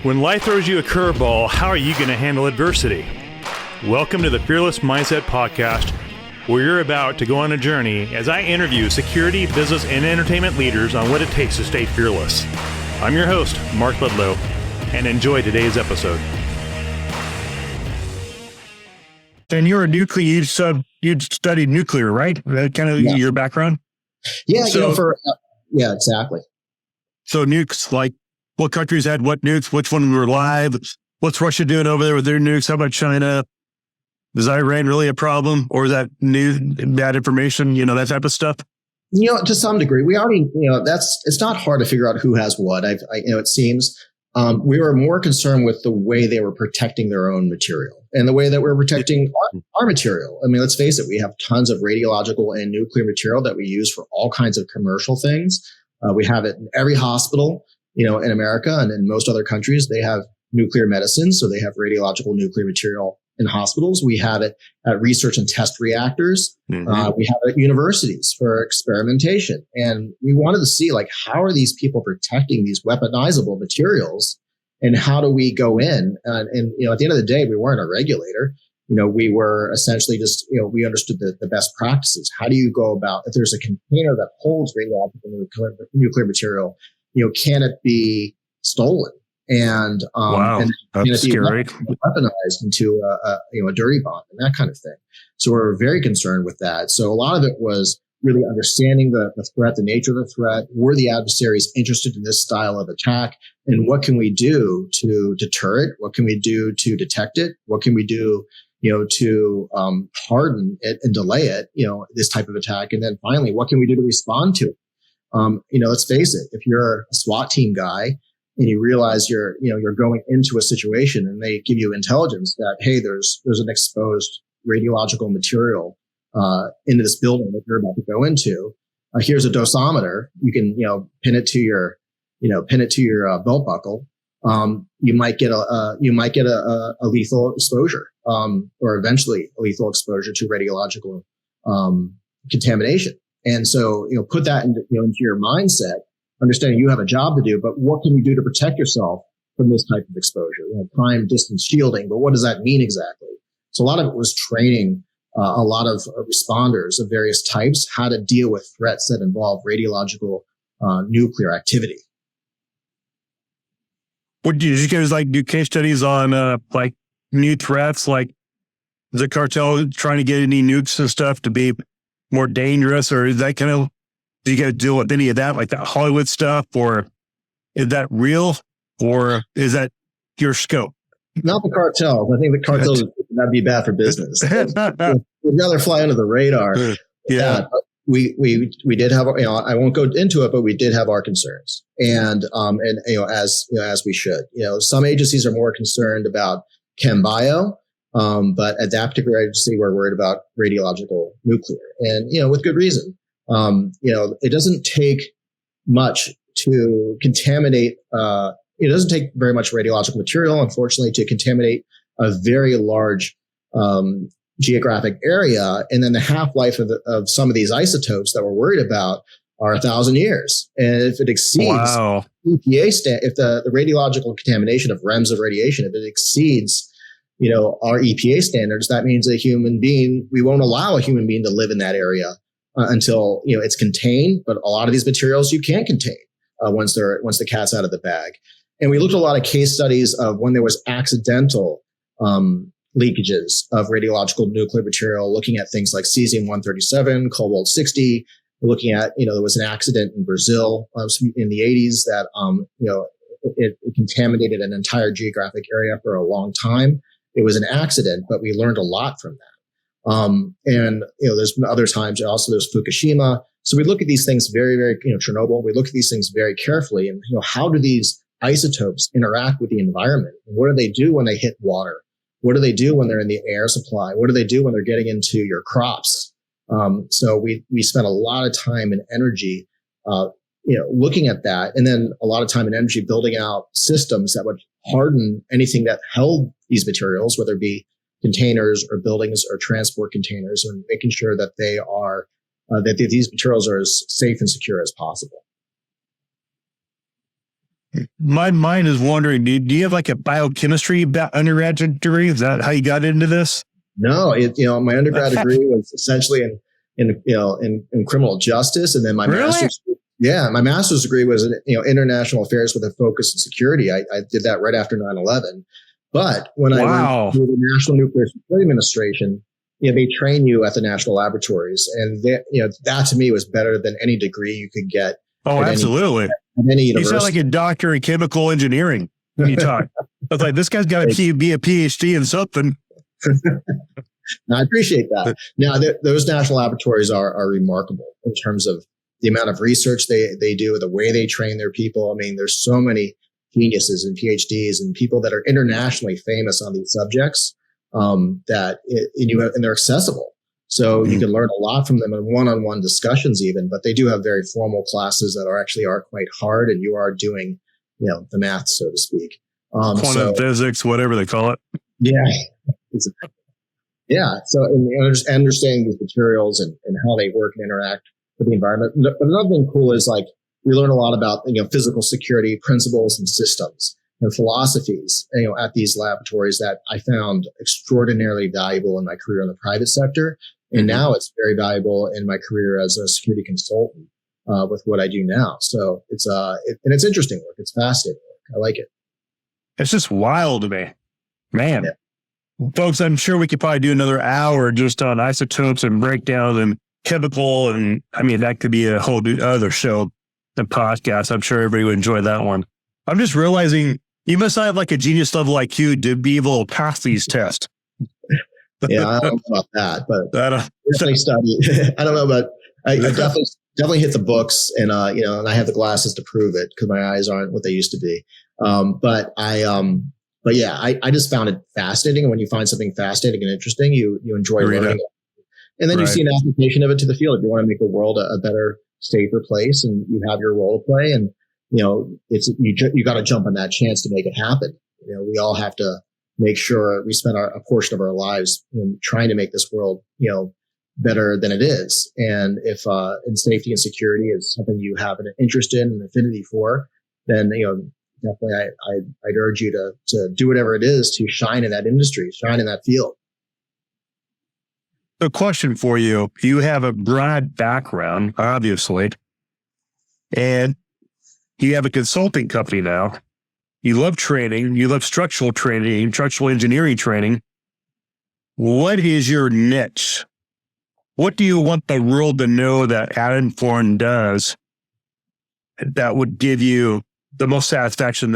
When life throws you a curveball, how are you going to handle adversity? Welcome to the Fearless Mindset Podcast, where you're about to go on a journey as I interview security, business, and entertainment leaders on what it takes to stay fearless. I'm your host, Mark Ledlow, and enjoy today's episode. And you're a nuclear, you studied nuclear, right? That kind of your background? Yeah, yeah, exactly. So nukes, like what countries had what nukes, which one were live, what's Russia doing over there with their nukes, how about China? Is Iran really a problem, or is that new bad information, that type of stuff? To some degree, we already, it's not hard to figure out who has what. It seems we were more concerned with the way they were protecting their own material and the way that we're protecting our material. I mean, let's face it, we have tons of radiological and nuclear material that we use for all kinds of commercial things. We have it in every hospital, in America and in most other countries. They have nuclear medicine, so they have radiological nuclear material in hospitals. We have it at research and test reactors. Mm-hmm. We have it at universities for experimentation. And we wanted to see, how are these people protecting these weaponizable materials? And how do we go in? And at the end of the day, we weren't a regulator. We were essentially just, we understood the best practices. How do you go about, if there's a container that holds radiological nuclear material, can it be stolen? And wow, and that's scary. Weaponized into a dirty bomb and that kind of thing. So we're very concerned with that. So a lot of it was really understanding the threat, the nature of the threat. Were the adversaries interested in this style of attack? And what can we do to deter it? What can we do to detect it? What can we do, to harden it and delay it? This type of attack. And then finally, what can we do to respond to it? Let's face it. If you're a SWAT team guy, and you realize you're going into a situation and they give you intelligence that, hey, there's an exposed radiological material into this building that you're about to go into. Here's a dosimeter. You can, pin it to your belt buckle. You might get a lethal exposure, or eventually a lethal exposure to radiological contamination. And so, put that into your mindset. Understanding you have a job to do, but what can you do to protect yourself from this type of exposure? Prime distance shielding, but what does that mean exactly? So a lot of it was training a lot of responders of various types how to deal with threats that involve radiological nuclear activity. What did you guys do case studies on new threats, like the cartel trying to get any nukes and stuff to be more dangerous, or is that kind of? Do you guys deal with any of that, like that Hollywood stuff, or is that real, or is that your scope? Not the cartels. I think the cartels that'd be bad for business. We'd rather fly under the radar. Yeah, we did have. I won't go into it, but we did have our concerns, and as we should. Some agencies are more concerned about chem bio, but at that particular agency, we're worried about radiological nuclear, and with good reason. It doesn't take much to contaminate, it doesn't take very much radiological material, unfortunately, to contaminate a very large, geographic area. And then the half-life of some of these isotopes that we're worried about are 1,000 years. And if it exceeds EPA if the radiological contamination of REMS of radiation, if it exceeds, our EPA standards, that means we won't allow a human being to live in that area. Until it's contained, but a lot of these materials you can't contain once the cat's out of the bag. And we looked at a lot of case studies of when there was accidental leakages of radiological nuclear material, looking at things like cesium-137, cobalt-60. Looking at there was an accident in Brazil in the 80s that it contaminated an entire geographic area for a long time. It was an accident, but we learned a lot from that. There's been other times also there's Fukushima. So we look at these things very, very, Chernobyl, we look at these things very carefully and, how do these isotopes interact with the environment? What do they do when they hit water? What do they do when they're in the air supply? What do they do when they're getting into your crops? So we spent a lot of time and energy, looking at that. And then a lot of time and energy building out systems that would harden anything that held these materials, whether it be containers or buildings or transport containers, and making sure that they are that these materials are as safe and secure as possible. My mind is wondering, do you have like a biochemistry undergraduate degree? Is that how you got into this? No, my undergrad degree was essentially in criminal justice, and then my master's. Yeah, my master's degree was in international affairs with a focus in security. I did that right after 9/11. But when I went to the National Nuclear Security Administration, they train you at the national laboratories, and that to me was better than any degree you could get. Oh, absolutely. At any university. You sound like a doctor in chemical engineering when you talk. I was like, this guy's got to be a PhD in something. I appreciate that. Now, those national laboratories are remarkable in terms of the amount of research they do, the way they train their people. I mean, there's so many geniuses and PhDs and people that are internationally famous on these subjects and they're accessible. So you can learn a lot from them in one-on-one discussions even, but they do have very formal classes that are quite hard, and you are doing, the math, so to speak. Quantum physics, whatever they call it. Yeah. Yeah. So understanding these materials and how they work and interact with the environment. But another thing cool is we learn a lot about, physical security principles and systems and philosophies, at these laboratories that I found extraordinarily valuable in my career in the private sector. And now it's very valuable in my career as a security consultant with what I do now. So it's interesting work. It's fascinating work. I like it. It's just wild to me, man. Yeah. Folks, I'm sure we could probably do another hour just on isotopes and breakdown and chemical. And I mean, that could be a whole other show and podcast. I'm sure everybody would enjoy that one. I'm just realizing you must have like a genius level IQ to be able to pass these tests. Yeah, I don't know about that, but definitely study. I don't know, but I definitely hit the books, and and I have the glasses to prove it because my eyes aren't what they used to be. But I just found it fascinating. And when you find something fascinating and interesting, you enjoy learning it. And then you see an application of it to the field. If you want to make the world a better, safer place, and you have your role to play, and you got to jump on that chance to make it happen. We all have to make sure we spend a portion of our lives trying to make this world, better than it is. And if in safety and security is something you have an interest in and affinity for, then definitely I'd urge you to do whatever it is to shine in that industry, shine in that field. A question for you: you have a broad background, obviously, and you have a consulting company now. You love training. You love structural training, structural engineering training. What is your niche? What do you want the world to know that Korn does that would give you the most satisfaction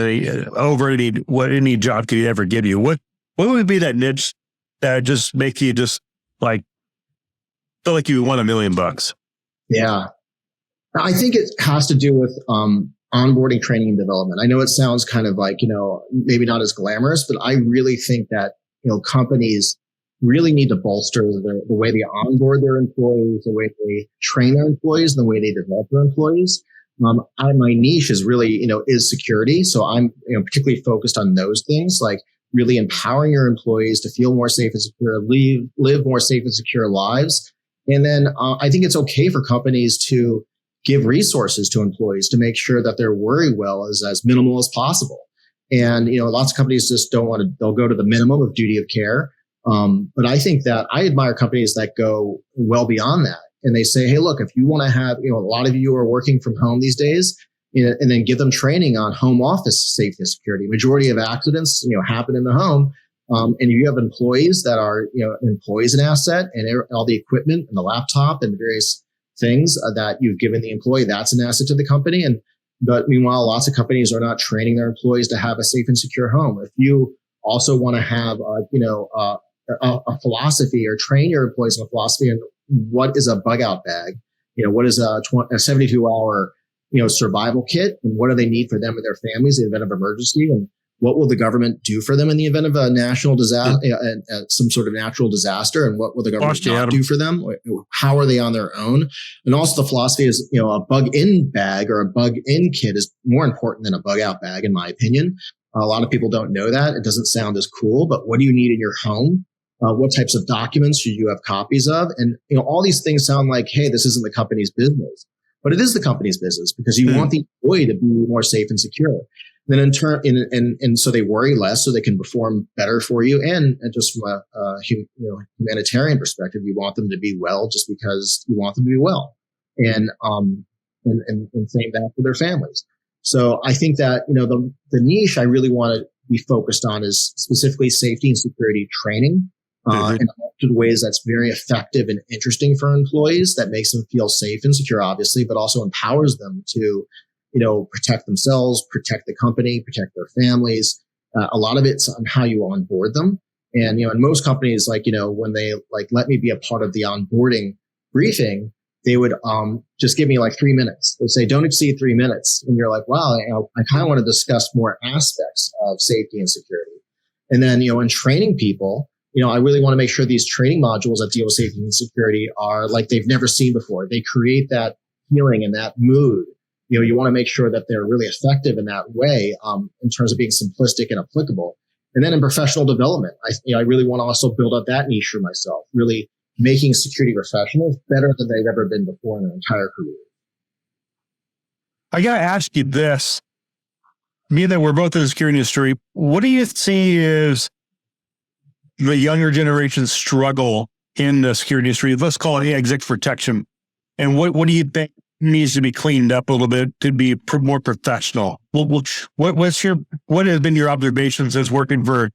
over any job could ever give you? What would be that niche that just makes you just like feel like you won $1 million? Yeah, I think it has to do with onboarding, training, and development. I know it sounds kind of like, maybe not as glamorous, but I really think that, companies really need to bolster the way they onboard their employees, the way they train their employees, the way they develop their employees. My niche is really, is security. So I'm, particularly focused on those things, like really empowering your employees to feel more safe and secure, live more safe and secure lives. And then I think it's okay for companies to give resources to employees to make sure that their worry well is as minimal as possible. And, lots of companies just don't want to, they'll go to the minimum of duty of care. But I think that I admire companies that go well beyond that. And they say, hey, look, if you want to have, a lot of you are working from home these days, and then give them training on home office safety and security. Majority of accidents, happen in the home. And you have employees that are, employees an asset, and all the equipment and the laptop and the various things that you've given the employee, that's an asset to the company. But meanwhile, lots of companies are not training their employees to have a safe and secure home. If you also want to have, a philosophy, or train your employees on a philosophy, and what is a bug out bag? What is a 72-hour, survival kit, and what do they need for them and their families in the event of emergency? And what will the government do for them in the event of a national disaster, some sort of natural disaster? And what will the government not do for them? How are they on their own? And also the philosophy is, a bug-in bag or a bug-in kit is more important than a bug-out bag, in my opinion. A lot of people don't know that. It doesn't sound as cool, but what do you need in your home? What types of documents should you have copies of? And, all these things sound like, hey, this isn't the company's business. but it is the company's business because you want the employee to be more safe and secure. Then in turn, and so they worry less, so they can perform better for you. And just from a humanitarian perspective, you want them to be well, just because you want them to be well, and same that for their families. So I think that the niche I really want to be focused on is specifically safety and security training, in ways that's very effective and interesting for employees, that makes them feel safe and secure, obviously, but also empowers them to protect themselves, protect the company, protect their families. A lot of it's on how you onboard them. And, in most companies, when they let me be a part of the onboarding briefing, they would just give me 3 minutes. They'd say, don't exceed 3 minutes. And you're like, wow, I kind of want to discuss more aspects of safety and security. And then, in training people, I really want to make sure these training modules that deal with safety and security are like they've never seen before. They create that feeling and that mood. You want to make sure that they're really effective in that way, in terms of being simplistic and applicable. And then in professional development, I really want to also build up that niche for myself, really making security professionals better than they've ever been before in their entire career. I got to ask you this. Me and that we're both in the security industry. What do you see is the younger generation's struggle in the security industry? Let's call it executive protection. And what do you think needs to be cleaned up a little bit to be more professional? What has been your observations as working for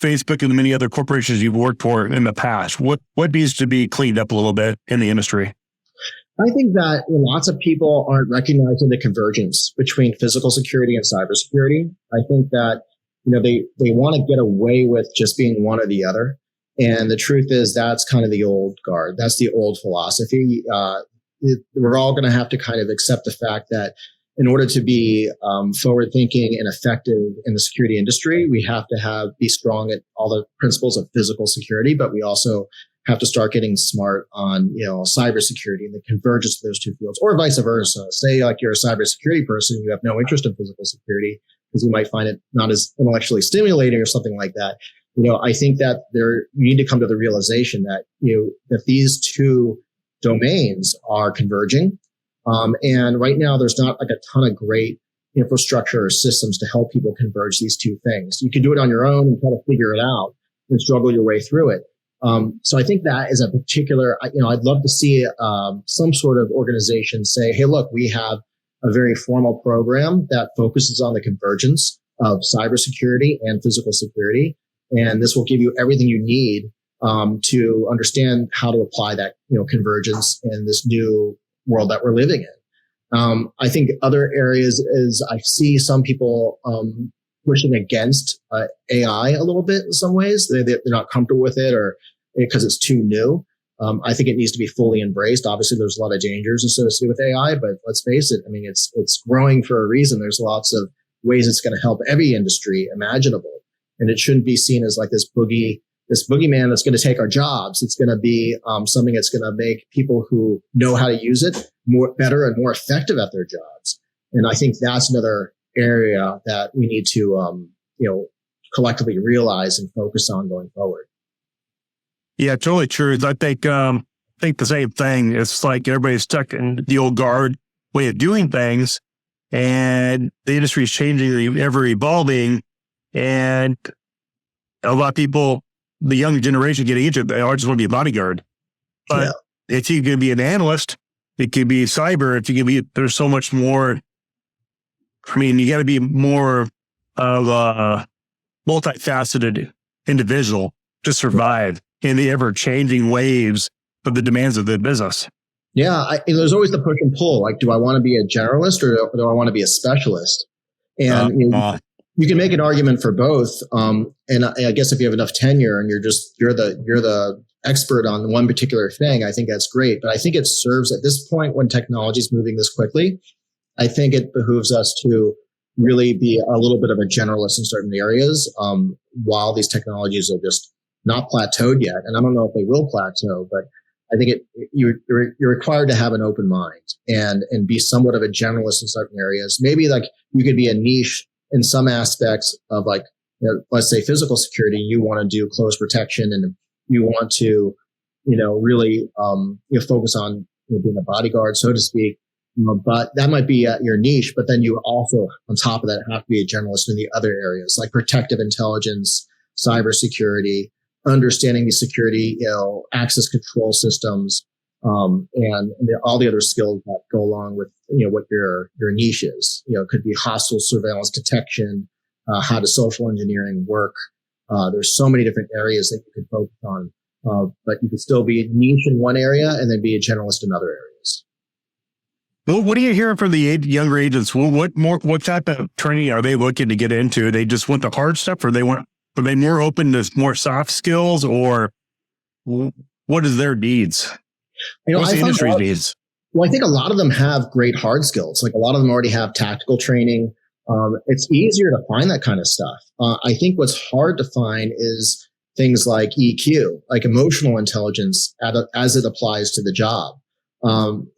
Facebook and the many other corporations you've worked for in the past? What needs to be cleaned up a little bit in the industry? I think that lots of people aren't recognizing the convergence between physical security and cybersecurity. I think that they want to get away with just being one or the other. And the truth is that's kind of the old guard. That's the old philosophy. We're all going to have to kind of accept the fact that in order to be forward thinking and effective in the security industry, we have to be strong at all the principles of physical security, but we also have to start getting smart on cybersecurity and the convergence of those two fields, or vice versa. Say you're a cybersecurity person, you have no interest in physical security because you might find it not as intellectually stimulating or something like that. I think that you need to come to the realization that that these two domains are converging. And right now there's not a ton of great infrastructure or systems to help people converge these two things. You can do it on your own and try to figure it out and struggle your way through it. So I think that is a particular, I'd love to see some sort of organization say, hey, look, we have a very formal program that focuses on the convergence of cybersecurity and physical security. And this will give you everything you need to understand how to apply that, convergence in this new world that we're living in. I think other areas is I see some people pushing against AI a little bit in some ways. They're not comfortable with it or because it's too new. I think it needs to be fully embraced. Obviously, there's a lot of dangers associated with AI, but let's face it. I mean, it's growing for a reason. There's lots of ways it's going to help every industry imaginable, and it shouldn't be seen as like this boogeyman that's going to take our jobs. It's going to be something that's going to make people who know how to use it better and more effective at their jobs. And I think that's another area that we need to collectively realize and focus on going forward. Yeah, totally true. I think the same thing. It's like everybody's stuck in the old guard way of doing things, and the industry is changing, ever evolving, and a lot of people, the younger generation getting into it, they all just want to be a bodyguard. But if you could be an analyst, it could be cyber. If you can be, there's so much more. I mean, you got to be more of a multifaceted individual to survive in the ever-changing waves of the demands of the business. Yeah, there's always the push and pull. Like, do I want to be a generalist or do I want to be a specialist? And you can make an argument for both. And I guess if you have enough tenure and you're the expert on one particular thing, I think that's great. But I think it serves at this point when technology is moving this quickly. I think it behooves us to really be a little bit of a generalist in certain areas while these technologies are just not plateaued yet. And I don't know if they will plateau, but I think you're required to have an open mind and be somewhat of a generalist in certain areas. Maybe like you could be a niche in some aspects of like, let's say physical security. You want to do close protection and you want to, really focus on being a bodyguard, so to speak. But that might be your niche, but then you also, on top of that, have to be a generalist in the other areas like protective intelligence, cybersecurity, understanding the security, access control systems, and all the other skills that go along with, what your niche is. It could be hostile surveillance detection, how does social engineering work? There's so many different areas that you could focus on, but you could still be niche in one area and then be a generalist in other areas. Well, what are you hearing from the younger agents? Well, what type of training are they looking to get into? They just want the hard stuff, or are they more open to more soft skills, or what is their needs? What's the industry's needs? Well, I think a lot of them have great hard skills. Like a lot of them already have tactical training. It's easier to find that kind of stuff. I think what's hard to find is things like EQ, like emotional intelligence as it applies to the job.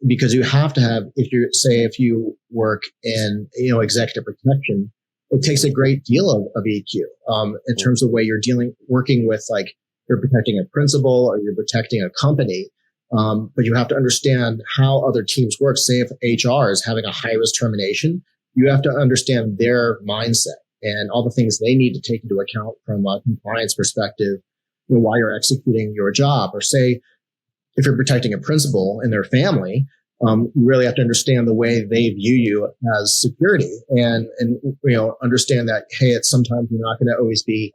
Because you have to have, if you work in, executive protection, it takes a great deal of EQ, in terms of the way you're working with, like, you're protecting a principal or you're protecting a company. But you have to understand how other teams work. Say if HR is having a high risk termination, you have to understand their mindset and all the things they need to take into account from a compliance perspective, while you're executing your job. Or say, if you're protecting a principal and their family, you really have to understand the way they view you as security, and understand that, hey, sometimes you're not going to always be,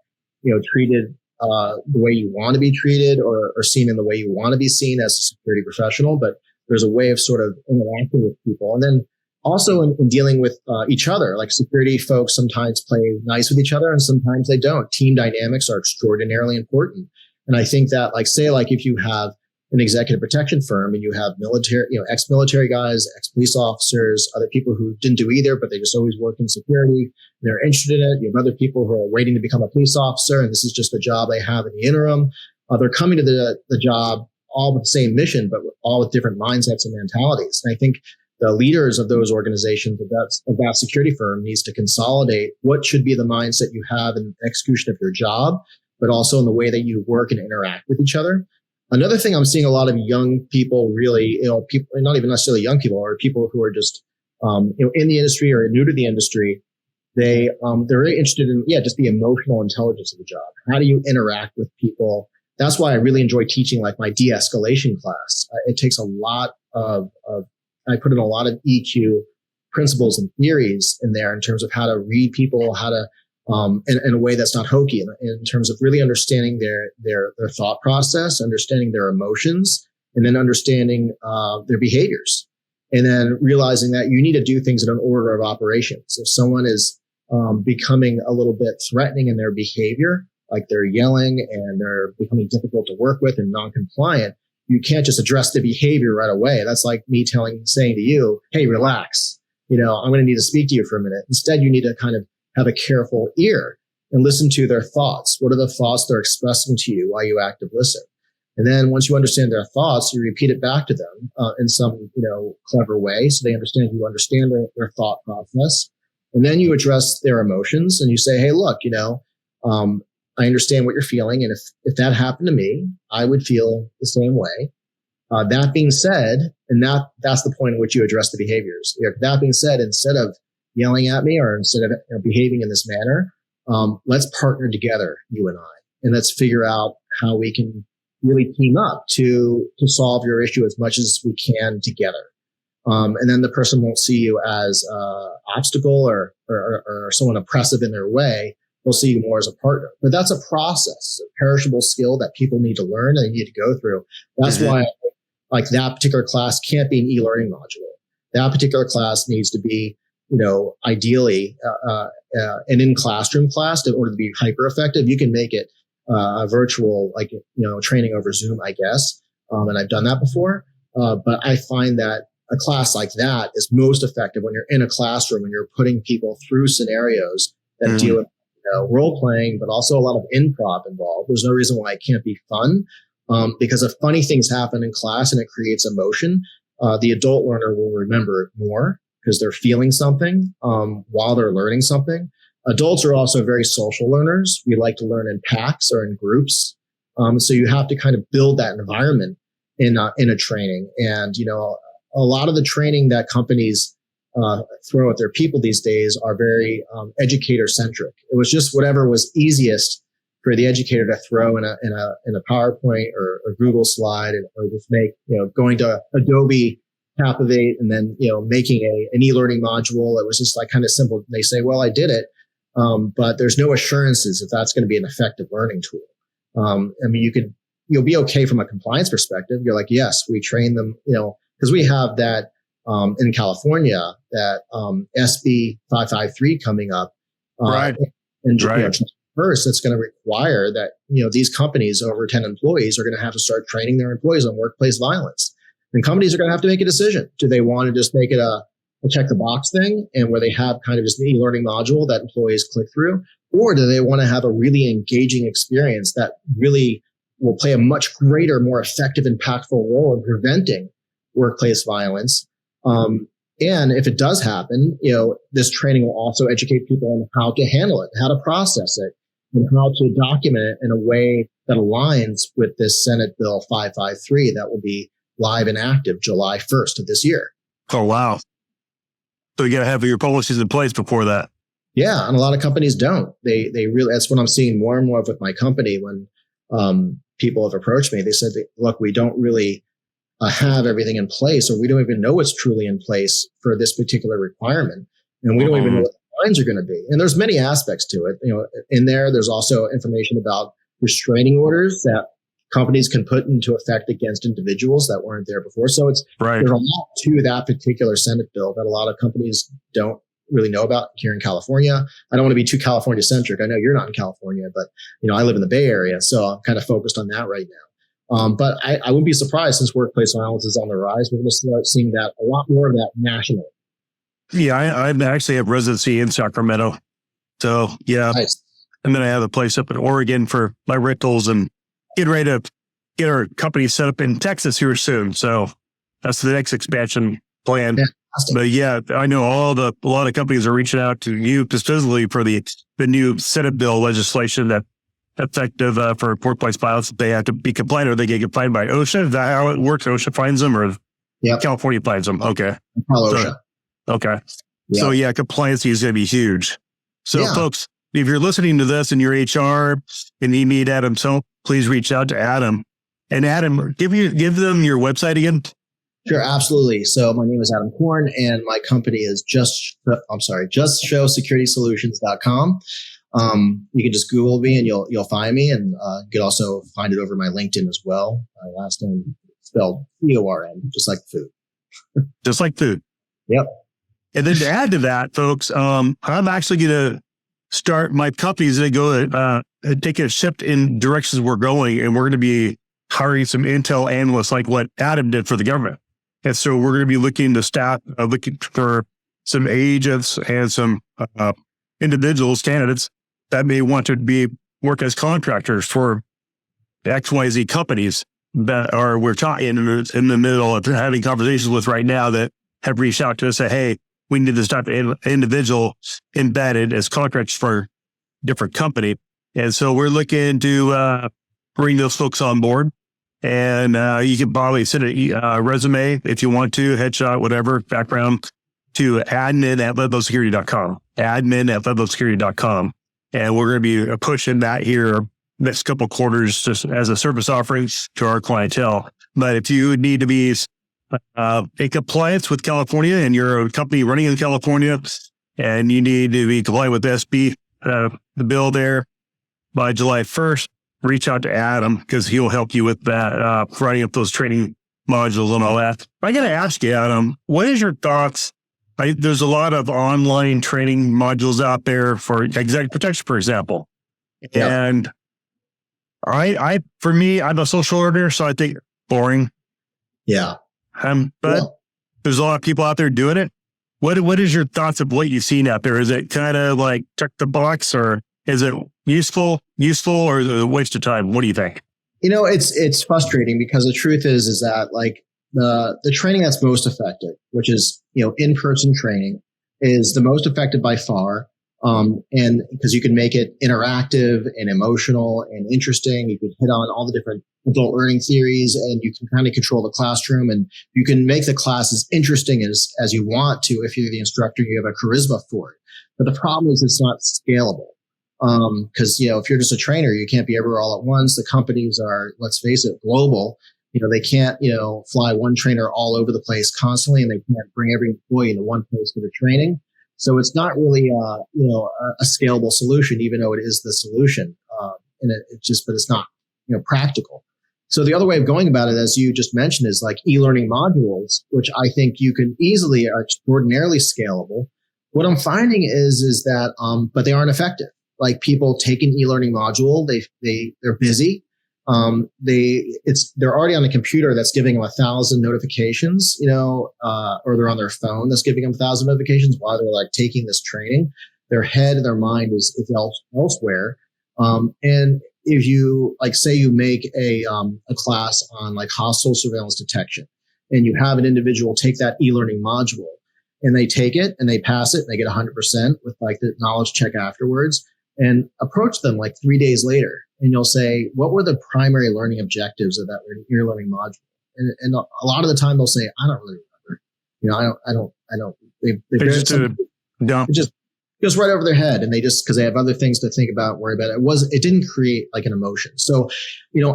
treated the way you want to be treated, or seen in the way you want to be seen as a security professional. But there's a way of sort of interacting with people, and then also in dealing with each other. Like security folks sometimes play nice with each other, and sometimes they don't. Team dynamics are extraordinarily important, and I think that, if you have an executive protection firm and you have military, ex-military guys, ex-police officers, other people who didn't do either, but they just always work in security, they're interested in it. You have other people who are waiting to become a police officer, and this is just the job they have in the interim. They're coming to the job all with the same mission, but all with different mindsets and mentalities. And I think the leaders of those organizations, of that security firm, needs to consolidate what should be the mindset you have in the execution of your job, but also in the way that you work and interact with each other. Another thing I'm seeing a lot of young people, really, people, not even necessarily young people, or people who are just, in the industry or new to the industry, they're very interested in, just the emotional intelligence of the job. How do you interact with people? That's why I really enjoy teaching, like, my de-escalation class. It takes a lot I put in a lot of EQ principles and theories in there in terms of how to read people, how to, in a way that's not hokey, in terms of really understanding their thought process, understanding their emotions, and then understanding their behaviors, and then realizing that you need to do things in an order of operations. If someone is becoming a little bit threatening in their behavior, like they're yelling and they're becoming difficult to work with and non-compliant, you can't just address the behavior right away. That's like me saying to you, hey, relax. I'm going to need to speak to you for a minute. Instead, you need to kind of have a careful ear and listen to their thoughts. What are the thoughts they're expressing to you while you active listen? And then once you understand their thoughts, you repeat it back to them in some, clever way, so they understand you understand their thought process. And then you address their emotions and you say, hey, look, I understand what you're feeling. And if that happened to me, I would feel the same way. That being said, and that's the point at which you address the behaviors. That being said, instead of yelling at me or instead of behaving in this manner, let's partner together, you and I, and let's figure out how we can really team up to solve your issue as much as we can together. And then the person won't see you as an obstacle or someone oppressive in their way. They'll see you more as a partner. But that's a process, a perishable skill that people need to learn and they need to go through. That's why, like, that particular class can't be an e-learning module. That particular class needs to be, ideally an in-classroom class in order to be hyper effective. You can make it a virtual, training over Zoom, I guess. And I've done that before. But I find that a class like that is most effective when you're in a classroom and you're putting people through scenarios that deal with role playing, but also a lot of improv involved. There's no reason why it can't be fun, because if funny things happen in class and it creates emotion, the adult learner will remember it more because they're feeling something while they're learning something. Adults are also very social learners. We like to learn in packs or in groups. So you have to kind of build that environment in a training. And, a lot of the training that companies throw at their people these days are very educator centric. It was just whatever was easiest for the educator to throw in a PowerPoint or Google slide, or just make, going to Adobe Captivate and then, making an e-learning module. It was just like kind of simple. They say, well, I did it. But there's no assurances that that's going to be an effective learning tool. You'll be okay from a compliance perspective. You're like, yes, we train them, because we have that, in California, that, SB 553 coming up, right. And first, it's going to require that, these companies over 10 employees are going to have to start training their employees on workplace violence. And companies are going to have to make a decision. Do they want to just make it a check the box thing, and where they have kind of just an e-learning module that employees click through? Or do they want to have a really engaging experience that really will play a much greater, more effective, impactful role in preventing workplace violence? And if it does happen, this training will also educate people on how to handle it, how to process it, and how to document it in a way that aligns with this Senate Bill 553 that will be live and active July 1st of this year. Oh, wow. So you got to have your policies in place before that. Yeah. And a lot of companies don't. They really, that's what I'm seeing more and more of with my company. When people have approached me, they said, look, we don't really have everything in place, or we don't even know what's truly in place for this particular requirement. And we don't even know what the fines are going to be. And there's many aspects to it. In there's also information about restraining orders that companies can put into effect against individuals that weren't there before. So it's right. There's a lot to that particular Senate bill that a lot of companies don't really know about here in California. I don't want to be too California centric. I know you're not in California, but I live in the Bay Area, so I'm kind of focused on that right now. But I wouldn't be surprised, since workplace violence is on the rise, we're going to start seeing that, a lot more of that nationally. Yeah, I actually have residency in Sacramento, so yeah. Nice. And then I have a place up in Oregon for my rentals, and getting ready to get our company set up in Texas here soon. So that's the next expansion plan. Fantastic. But yeah, I know a lot of companies are reaching out to you specifically for the new Senate bill legislation that effective for workplace violence. They have to be compliant, or they get fined by OSHA. Is that how it works? OSHA fines them, or California fines them? Okay. OSHA. Okay. Yep. So yeah, compliance is going to be huge. So folks, if you're listening to this and you're HR and you need Adam's help, please reach out to Adam. And Adam, give them your website again. Sure, absolutely. So my name is Adam Korn, and my company is JustShowSecuritySolutions.com. You can just Google me and you'll find me, and you can also find it over my LinkedIn as well. My last name spelled CORN, just like food. Just like food. Yep. And then to add to that, folks, I'm actually going to start my company's going to go take a shift in directions we're going, and we're going to be hiring some intel analysts like what Adam did for the government. And so we're going to be looking for some agents and some individuals, candidates that may want to work as contractors for XYZ companies that we're talking in the middle of having conversations with right now, that have reached out to us and say, hey, we need this type of individual embedded as contracts for different company. And so we're looking to bring those folks on board. And you can probably send a resume if you want to, headshot, whatever, background, to admin@ledlowsecurity.com, admin@ledlowsecurity.com. And we're going to be pushing that here next couple quarters just as a service offering to our clientele. But if you need to be in compliance with California, and you're a company running in California, and you need to be compliant with SB, the bill there by July 1st, reach out to Adam, because he'll help you with that, writing up those training modules and all that. I got to ask you, Adam, what is your thoughts? There's a lot of online training modules out there for executive protection, for example. Yep. And for me, I'm a social learner, so I think boring. Yeah. But there's a lot of people out there doing it. What is your thoughts of what you've seen out there? Is it kind of like check the box, or is it useful, or is it a waste of time? What do you think? It's frustrating, because the truth is that like the training that's most effective, which is, in-person training, is the most effective by far. And because you can make it interactive and emotional and interesting, you can hit on all the different adult learning theories, and you can kind of control the classroom, and you can make the class as interesting as you want to. If you're the instructor, you have a charisma for it. But the problem is it's not scalable. Because, if you're just a trainer, you can't be everywhere all at once. The companies are, let's face it, global. They can't, fly one trainer all over the place constantly, and they can't bring every employee into one place for the training. So it's not really, a scalable solution, even though it is the solution. And but it's not, practical. So the other way of going about it, as you just mentioned, is like e-learning modules, which I think you can easily are extraordinarily scalable. What I'm finding is that, but they aren't effective. Like, people take an e-learning module, they're busy. They're already on a computer that's giving them 1,000 notifications, or they're on their phone that's giving them 1,000 notifications while they're like taking this training. Their head and their mind is elsewhere. And if you say you make a class on like hostile surveillance detection, and you have an individual take that e-learning module, and they take it and they pass it and they get 100% with like the knowledge check afterwards, and approach them like 3 days later. And you'll say, what were the primary learning objectives of that e-learning module? And a lot of the time they'll say, I don't really remember. I don't. Dump. It just goes right over their head, and because they have other things to think about, worry about. It didn't create like an emotion. So,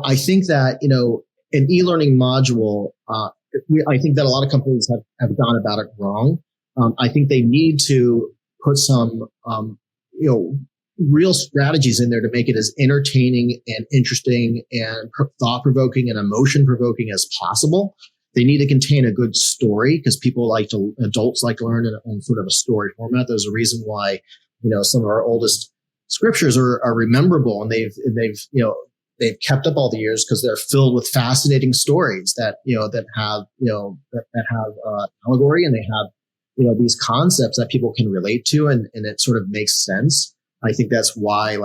I think that, an e-learning module, I think that a lot of companies have gone about it wrong. I think they need to put some, real strategies in there to make it as entertaining and interesting and thought-provoking and emotion-provoking as possible. They need to contain a good story, because adults like to learn in sort of a story format. There's a reason why, some of our oldest scriptures are rememberable, and they've kept up all the years because they're filled with fascinating stories that have allegory, and they have, these concepts that people can relate to, and it sort of makes sense. I think that's why,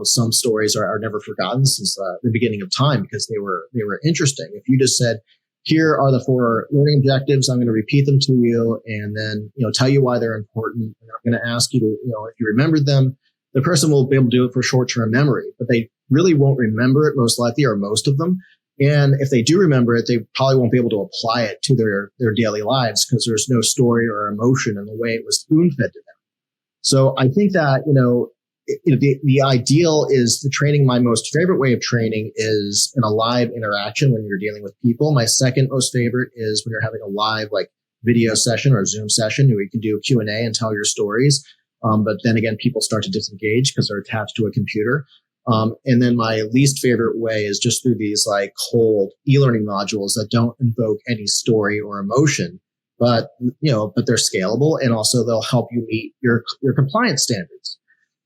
some stories are never forgotten since the beginning of time, because they were interesting. If you just said, here are the 4 learning objectives, I'm going to repeat them to you, and then, tell you why they're important, and I'm going to ask you to, if you remembered them, the person will be able to do it for short-term memory, but they really won't remember it, most likely, or most of them. And if they do remember it, they probably won't be able to apply it to their daily lives, because there's no story or emotion in the way it was spoon-fed to them. So I think that, the ideal is the training. My most favorite way of training is in a live interaction when you're dealing with people. My second most favorite is when you're having a live video session or Zoom session where you can do Q&A and tell your stories. But then again, people start to disengage because they're attached to a computer. And then my least favorite way is just through these cold e-learning modules that don't invoke any story or emotion, but they're scalable, and also they'll help you meet your compliance standards.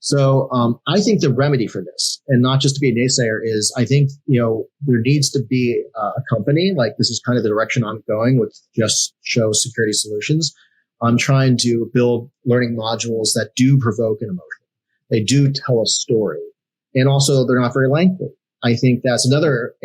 So I think the remedy for this, and not just to be a naysayer, is I think, there needs to be a company, this is kind of the direction I'm going with Just Show Security Solutions. I'm trying to build learning modules that do provoke an emotion. They do tell a story, and also they're not very lengthy. I think that's another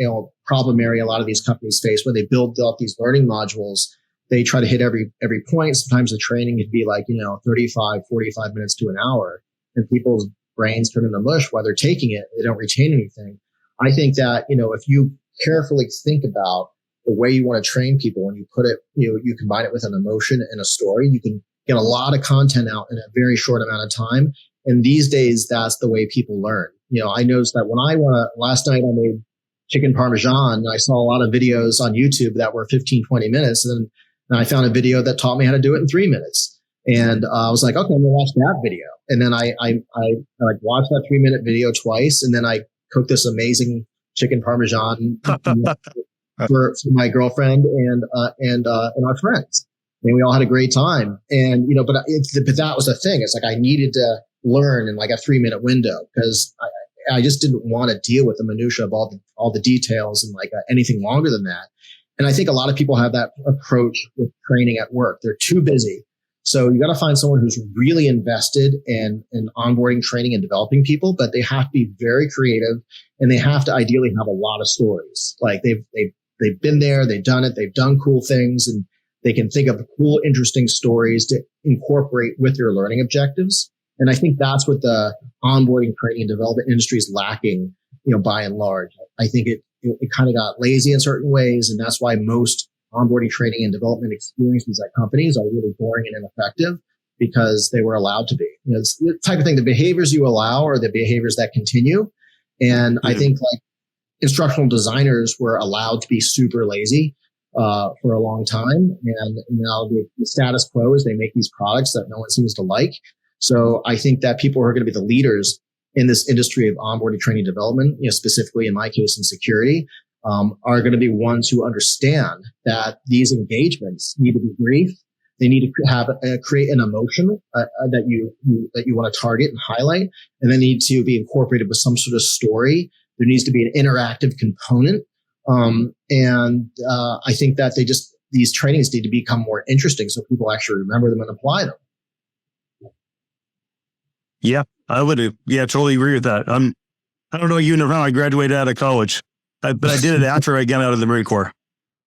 problem area a lot of these companies face when they build up these learning modules. They try to hit every point. Sometimes the training could be 35, 45 minutes to an hour. And people's brains turn into mush while they're taking it. They don't retain anything. I think that, if you carefully think about the way you want to train people, and you put it, you combine it with an emotion and a story, you can get a lot of content out in a very short amount of time. And these days, that's the way people learn. I noticed that when last night I made chicken parmesan, I saw a lot of videos on YouTube that were 15, 20 minutes. And I found a video that taught me how to do it in 3 minutes. And I was like, okay, I'm going to watch that video. And then I watched that 3-minute video twice. And then I cooked this amazing chicken parmesan for my girlfriend and our friends. And we all had a great time. And, but that was the thing. It's I needed to learn in a 3-minute window, because I just didn't want to deal with the minutia of all the details and anything longer than that. And I think a lot of people have that approach with training at work. They're too busy. So you got to find someone who's really invested in onboarding, training, and developing people, but they have to be very creative, and they have to ideally have a lot of stories. They've been there, they've done it, they've done cool things, and they can think of cool, interesting stories to incorporate with your learning objectives. And I think that's what the onboarding, training, and development industry is lacking, by and large. I think it kind of got lazy in certain ways. And that's why most onboarding, training, and development experiences at companies are really boring and ineffective because they were allowed to be. It's the type of thing, the behaviors you allow are the behaviors that continue. And I think like instructional designers were allowed to be super lazy for a long time. And now the status quo is they make these products that no one seems to like. So I think that people who are going to be the leaders in this industry of onboarding, training, development, specifically in my case in security, are going to be ones who understand that these engagements need to be brief. They need to have create an emotion that you want to target and highlight, and they need to be incorporated with some sort of story. There needs to be an interactive component, and I think that these trainings need to become more interesting so people actually remember them and apply them. Yeah, I would. Yeah, totally agree with that. I don't know you know how I graduated out of college, but I did it after I got out of the Marine Corps.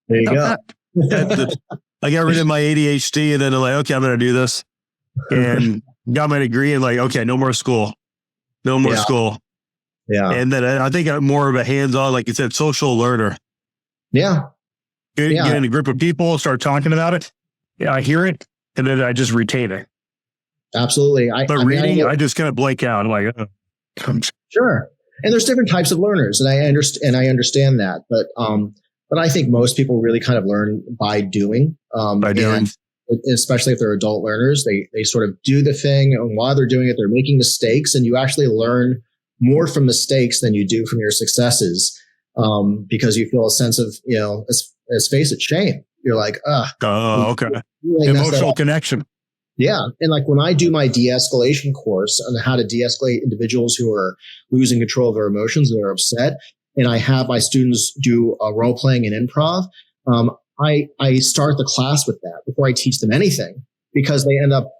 There you go. I got rid of my ADHD, and then I'm like, okay, I'm going to do this, and got my degree, and like, okay, no more school, school. Yeah. And then I think I'm more of a hands-on, like you said, social learner. Yeah. Get in a group of people, start talking about it. Yeah, I hear it, and then I just retain it. Absolutely. I just kind of blank out. I'm like, sure. And there's different types of learners, and I understand that, but I think most people really kind of learn by doing. Especially if they're adult learners, they sort of do the thing, and while they're doing it, they're making mistakes, and you actually learn more from mistakes than you do from your successes, because you feel a sense of, let's face it, shame. You're like, okay, really emotional connection. Yeah. And like when I do my de-escalation course on how to de-escalate individuals who are losing control of their emotions, that are upset, and I have my students do role playing and improv, I start the class with that before I teach them anything, because they end up,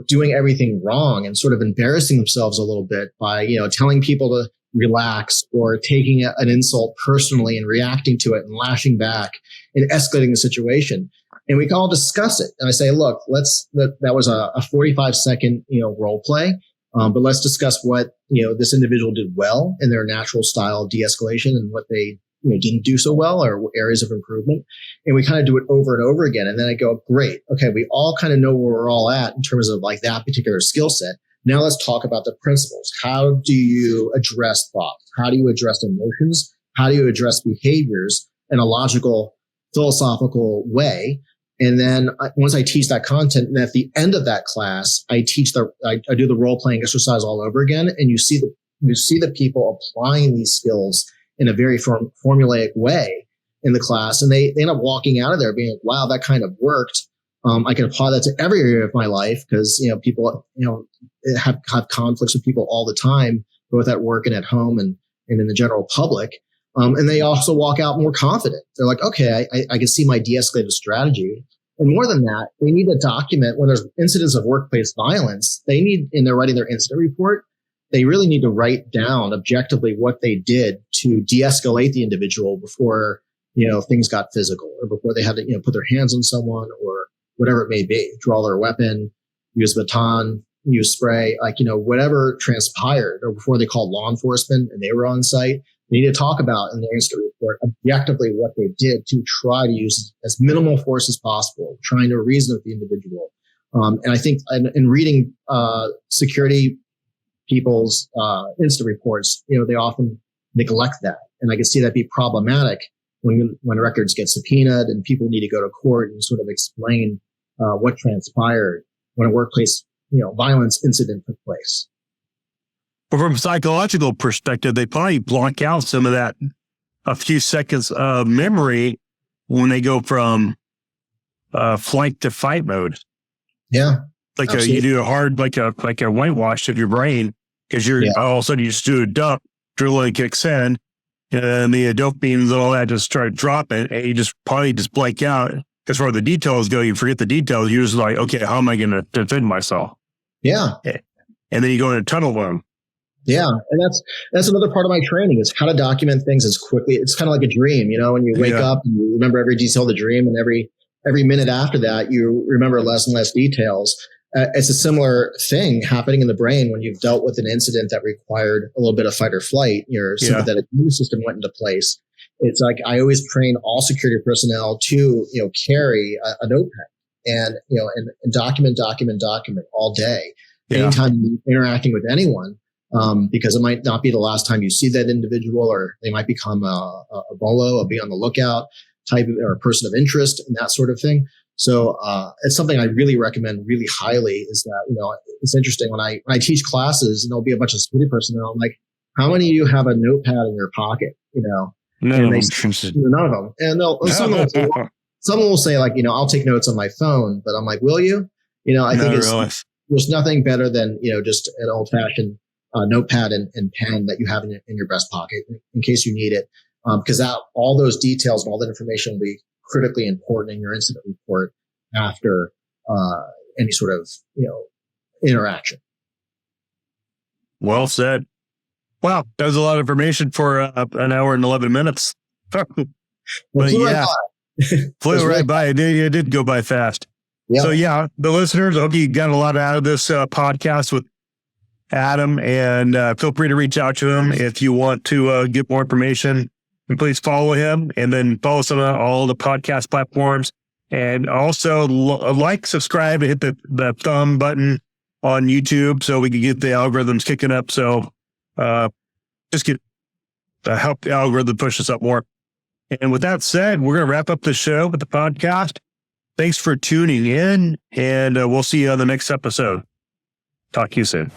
doing everything wrong and sort of embarrassing themselves a little bit by, telling people to relax or taking an insult personally and reacting to it and lashing back and escalating the situation. And we can all discuss it. And I say, look, that was a 45-second, role play. But let's discuss what, this individual did well in their natural style of de-escalation and what they, didn't do so well or areas of improvement. And we kind of do it over and over again. And then I go, great. Okay. We all kind of know where we're all at in terms of like that particular skill set. Now let's talk about the principles. How do you address thoughts? How do you address emotions? How do you address behaviors in a logical, philosophical way? And then once I teach that content, and at the end of that class, I do the role playing exercise all over again. And you see the people applying these skills in a very formulaic way in the class. And they end up walking out of there being like, wow, that kind of worked. I can apply that to every area of my life because, people, have conflicts with people all the time, both at work and at home and in the general public. And they also walk out more confident. They're like, okay, I can see my de-escalative strategy. And more than that, they need to document when there's incidents of workplace violence. They need, and they're writing their incident report, they really need to write down objectively what they did to de-escalate the individual before, things got physical or before they had to, put their hands on someone or whatever it may be, draw their weapon, use baton, use spray, whatever transpired, or before they called law enforcement and they were on site. They need to talk about in their incident report objectively what they did to try to use as minimal force as possible, trying to reason with the individual. And I think in reading security people's incident reports, they often neglect that. And I can see that be problematic when records get subpoenaed and people need to go to court and sort of explain what transpired when a workplace, violence incident took place. But from a psychological perspective, they probably block out some of that, a few seconds of memory when they go from flight to fight mode. Yeah. You do a hard, like a whitewash of your brain because all of a sudden you just do a dump, adrenaline kicks in, and the dopamine and all that just start dropping, and you just probably just blank out. As far as the details go, you forget the details. You're just like, okay, how am I going to defend myself? Yeah. And then you go into tunnel room. Yeah. And that's another part of my training is how to document things as quickly. It's kind of like a dream, when you wake up and you remember every detail of the dream, and every minute after that, you remember less and less details. it's a similar thing happening in the brain when you've dealt with an incident that required a little bit of fight or flight. Your sympathetic nervous system went into place. It's like I always train all security personnel to carry a notepad and and document all day. Anytime you're interacting with anyone, because it might not be the last time you see that individual, or they might become a bolo, a be on the lookout type of, or a person of interest, and that sort of thing. So it's something I really recommend really highly. Is that it's interesting when I teach classes and there'll be a bunch of security personnel. I'm like, how many of you have a notepad in your pocket? None of them. None of them. And someone will say like, I'll take notes on my phone, but I'm like, will you? I think there's nothing better than just an old fashioned notepad and pen that you have in your breast pocket in case you need it, because all those details and all that information will be critically important in your incident report after any sort of interaction. Well said. Wow, that was a lot of information for an hour and 11 minutes. But yeah, flew right by. It did go by fast. Yeah. So yeah, the listeners, I hope you got a lot out of this podcast with Adam, and feel free to reach out to him if you want to get more information. And please follow him, and then follow us on all the podcast platforms. And also like, subscribe, and hit the thumb button on YouTube so we can get the algorithms kicking up. So just help the algorithm push us up more. And with that said, we're going to wrap up the show with the podcast. Thanks for tuning in, and we'll see you on the next episode. Talk to you soon.